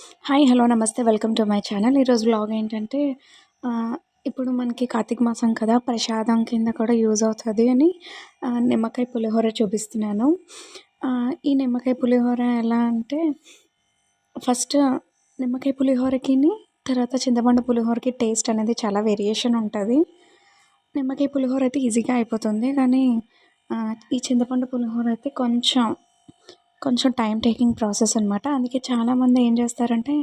Hi! Hello! నమస్తే. Welcome to my channel. ఈరోజు vlog ఏంటంటే ఆహ్, ఇప్పుడు మనకి కార్తీక మాసం కదా! ప్రసాదం కింద కూడా యూజ్ అవుతది అని నిమ్మకాయ పులిహోర చూపిస్తున్నాను. ఈ నిమ్మకాయ పులిహోర ఎలా అంటే ఫస్ట్ నిమ్మకాయ పులిహోరకిని, తర్వాత చింతపండు పులిహోరకి టేస్ట్ అనేది చాలా వేరియేషన్ ఉంటది. నిమ్మకాయ పులిహోర అయితే ఈజీగా అయిపోతుంది. కానీ ఈ చింతపండు పులిహోర అయితే కొంచెం టైమ్ టేకింగ్ ప్రాసెస్ అనమాట. అందుకే చాలామంది ఏం చేస్తారంటే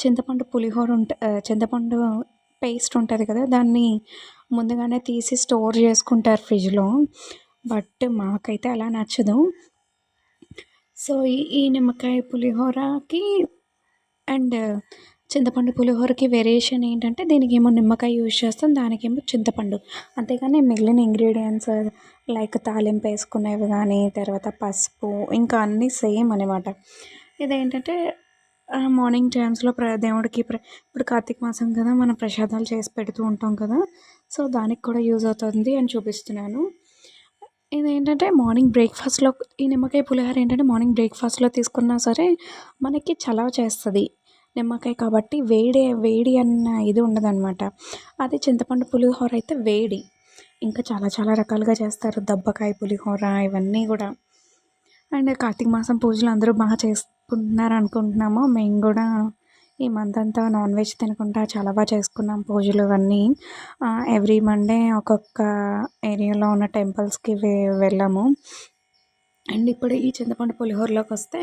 చింతపండు పేస్ట్ ఉంటది కదా! దాన్ని ముందుగానే తీసి స్టోర్ చేసుకుంటారు ఫ్రిడ్జ్‌లో. బట్ మాకైతే అలా నచ్చదు. సో, ఈ నిమ్మకాయ పులిహోరకి అండ్ చింతపండు పులిహోరకి వేరియేషన్ ఏంటంటే దీనికేమో నిమ్మకాయ యూజ్ చేస్తాం. దానికేమో చింతపండు. అంతేగాని మిగిలిన ఇంగ్రీడియెంట్స్ లైక్ తాలింపేసుకునేవి గానీ, తర్వాత పసుపు ఇంకా అన్నీ సేమ్ అనమాట. ఇదేంటంటే మార్నింగ్ టైమ్స్‌లో దేవుడికి ఇప్పుడు కార్తీక మాసం కదా! మనం ప్రసాదాలు చేసి పెడుతూ ఉంటాం కదా! సో, దానికి కూడా యూజ్ అవుతుంది అని చూపిస్తున్నాను. ఇదేంటంటే మార్నింగ్ బ్రేక్‌ఫాస్ట్‌లో ఈ నిమ్మకాయ పులిహోర ఏంటంటే మార్నింగ్ బ్రేక్‌ఫాస్ట్‌లో తీసుకున్నా సరే మనకి చలవ చేస్తది. నిమ్మకాయ కాబట్టి వేడి అన్న ఇది ఉండదనమాట. అదే చింతపండు పులిహోర అయితే వేడి. ఇంకా చాలా చాలా రకాలుగా చేస్తారు. దబ్బకాయ పులిహోర ఇవన్నీ గూడా. అండ్ కార్తీక మాసం పూజలు అందరూ చేసుకుంటున్నారనుకుంటున్నాము. మేము గూడా ఈ మంత్ అంతా నాన్ వెజ్ తినకుండా చాలా చేసుకున్నాం పూజలు ఇవన్నీ. ఎవ్రీ మండే ఒక్కొక్క ఏరియాలో ఉన్న టెంపుల్స్‌కి వెళ్ళాము. అండ్ ఇప్పుడు ఈ చింతపండు పులిహోరలోకొస్తే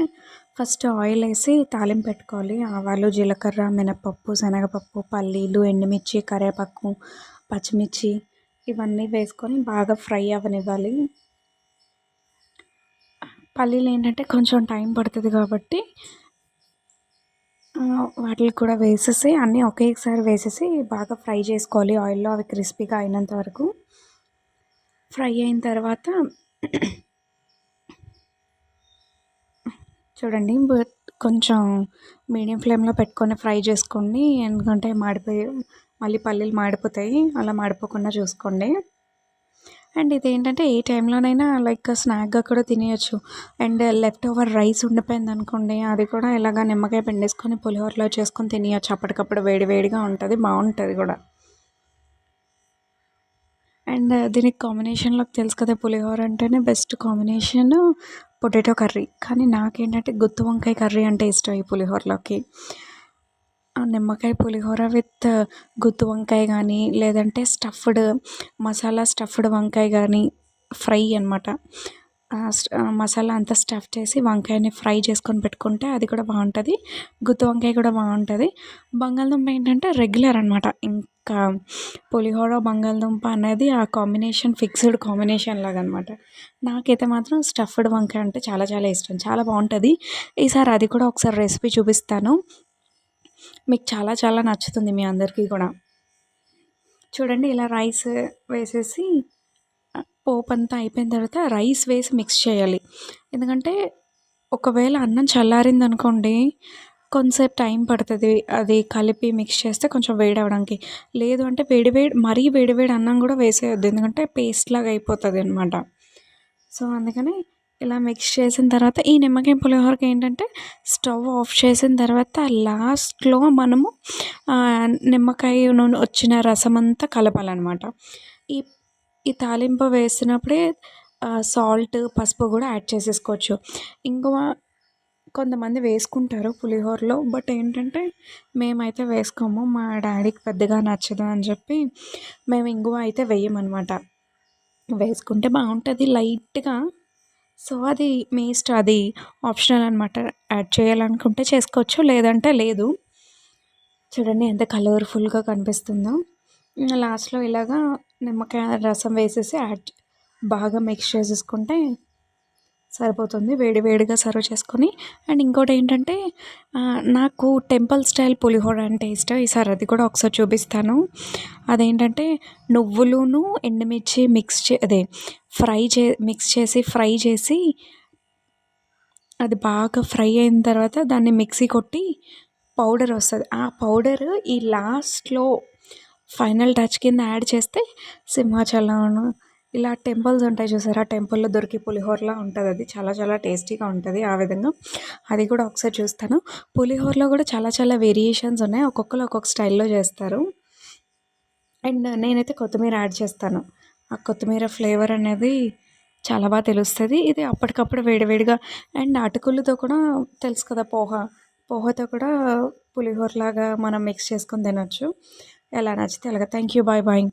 ఫస్ట్ ఆయిలేసి తాలింపు పెట్టుకోవాలి. ఆవాలు, జీలకర్ర, మినపప్పు, శనగపప్పు, పల్లీలు, ఎండుమిర్చి, కరివేపాకు, పచ్చిమిర్చి ఇవన్నీ వేసుకొని బాగా ఫ్రై అవ్వనివ్వాలి. పల్లీలేంటంటే కొంచెం టైం పడుతది కాబట్టి వాటిని కూడా వేసేసి అన్నీ ఒకేసారి వేసేసి బాగా ఫ్రై చేసుకోవాలి ఆయిల్‌లో. అవి క్రిస్పీగా అయినంత వరకు. ఫ్రై అయిన తర్వాత చూడండి కొంచెం మీడియం ఫ్లేమ్‌లో పెట్టుకొని ఫ్రై చేసుకోండి. ఎందుకంటే మళ్ళీ పల్లీలు మాడిపోతాయి. అలా మాడిపోకుండా చూసుకోండి. అండ్ ఇదేంటంటే ఏ టైంలోనైనా లైక్ స్నాక్‌గా కూడా తినేయొచ్చు. అండ్ లెఫ్ట్ ఓవర్ రైస్ ఉండిపోయిందనుకోండి, అది కూడా ఇలాగ నిమ్మకాయ పిండేసుకొని పులిహోరలో చేసుకొని తినేయొచ్చు. అప్పటికప్పుడు వేడి వేడిగా ఉంటది. బావుంటది గూడా. అండ్ దీనికి కాంబినేషన్‌లోకి తెలుసు కదా! పులిహోర అంటేనే బెస్ట్ కాంబినేషను పొటాటో కర్రీ. కానీ నాకేంటంటే గుత్తి వంకాయ కర్రీ అంటే ఇష్టం ఈ పులిహోరలోకి. ఆ నిమ్మకాయ పులిహోర విత్ గుత్తి వంకాయ గానీ, లేదంటే మసాలా స్టఫ్డ్ వంకాయ గానీ, ఫ్రై అనమాట. మసాలా అంతా స్టఫ్ చేసి వంకాయని ఫ్రై చేసుకొని పెట్టుకుంటే అది కూడా బావుంటది. గుత్తి వంకాయ కూడా బావుంటది. బంగాళదుంప ఏంటంటే రెగ్యులర్ అనమాట. ఇంకా పులిహోర, బంగాళదుంప అనేది ఆ కాంబినేషన్ ఫిక్స్‌డ్ కాంబినేషన్ లాగనమాట. నాకైతే మాత్రం స్టఫ్డ్ వంకాయ అంటే చాలా చాలా ఇష్టం. చాలా బావుంటది. ఈసారి అది కూడా ఒకసారి రెసిపీ చూపిస్తాను. మీకు చాలా చాలా నచ్చుతుంది మీ అందరికీ కూడా. చూడండి ఇలా రైస్ వేసేసి పోపంతా అయిపోయిన తర్వాత రైస్ వేసి మిక్స్ చేయాలి. ఎందుకంటే ఒకవేళ అన్నం చల్లారిందనుకోండి, కొంతసేపు టైం పడతది. అది కలిపి మిక్స్ చేస్తే కొంచెం వేడవ్వడానికి. లేదు అంటే మరీ వేడి వేడి అన్నం గూడా వేసేయొద్దు. ఎందుకంటే పేస్ట్‌లాగా అయిపోతదనమాట. సో, అందుకని ఇలా మిక్స్ చేసిన తర్వాత ఈ నిమ్మకాయ పులిహోరకి ఏంటంటే స్టవ్ ఆఫ్ చేసిన తర్వాత లాస్ట్‌లో మనము నిమ్మకాయ నూనె వచ్చిన రసమంతా కలపాలనమాట. ఈ ఈ తాలింపు వేసినప్పుడే సాల్ట్, పసుపు గూడా యాడ్ చేసేసుకోవచ్చు. ఇంగువ కొంతమంది వేసుకుంటారు పులిహోరలో. బట్ ఏంటంటే మేమైతే వేసుకోము. మా డ్యాడీకి పెద్దగా నచ్చదు అని చెప్పి మేము ఇంగువ అయితే వేయమనమాట. వేసుకుంటే బావుంటది లైట్‌గా. సో, అది మీ ఇష్టం. అది ఆప్షనల్ అనమాట. యాడ్ చేయాలనుకుంటే చేసుకోవచ్చు. లేదంటే లేదు. చూడండి ఎంత కలర్‌ఫుల్‌గా కనిపిస్తుందో. లాస్ట్‌లో ఇలాగా నిమ్మకాయ రసం వేసేసి బాగా మిక్స్ చేసేసుకుంటే సరిపోతుంది. వేడి వేడిగా సర్వ్ చేసుకొని అండ్ ఇంకోటేంటంటే నాకు టెంపుల్ స్టైల్ పులిహోర అంటే ఇష్టం. ఈసారి అది కూడా ఒకసారి చూపిస్తాను. అదేంటంటే నువ్వులును, ఎండుమిర్చి మిక్స్ చేసి ఫ్రై చేసి అది బాగా ఫ్రై అయిన తర్వాత దాన్ని మిక్సీ కొట్టి పౌడర్ వస్తది. ఆ పౌడర్ ఈ లాస్ట్‌లో ఫైనల్ టచ్ కింద యాడ్ చేస్తే సింహాచలం ఇలా టెంపుల్స్ ఉంటాయి చూసారా, టెంపుల్లో దొరికే పులిహోరలా ఉంటుంది. అది చాలా చాలా టేస్టీగా ఉంటుంది. ఆ విధంగా అది కూడా ఒకసారి చూస్తాను. పులిహోరలో కూడా చాలా చాలా వేరియేషన్స్ ఉన్నాయి. ఒక్కొక్కరు ఒక్కొక్క స్టైల్లో చేస్తారు. అండ్ నేనైతే కొత్తిమీర యాడ్ చేస్తాను. ఆ కొత్తిమీర ఫ్లేవర్ అనేది చాలా బాగా తెలుస్తుంది. ఇది అప్పటికప్పుడు వేడివేడిగా అండ్ అటుకులతో కూడా తెలుసు కదా పోహతో కూడా పులిహోరలాగా మనం మిక్స్ చేసుకొని తినొచ్చు. ఎలా నచ్చితే అలాగా. Thank you. Bye bye.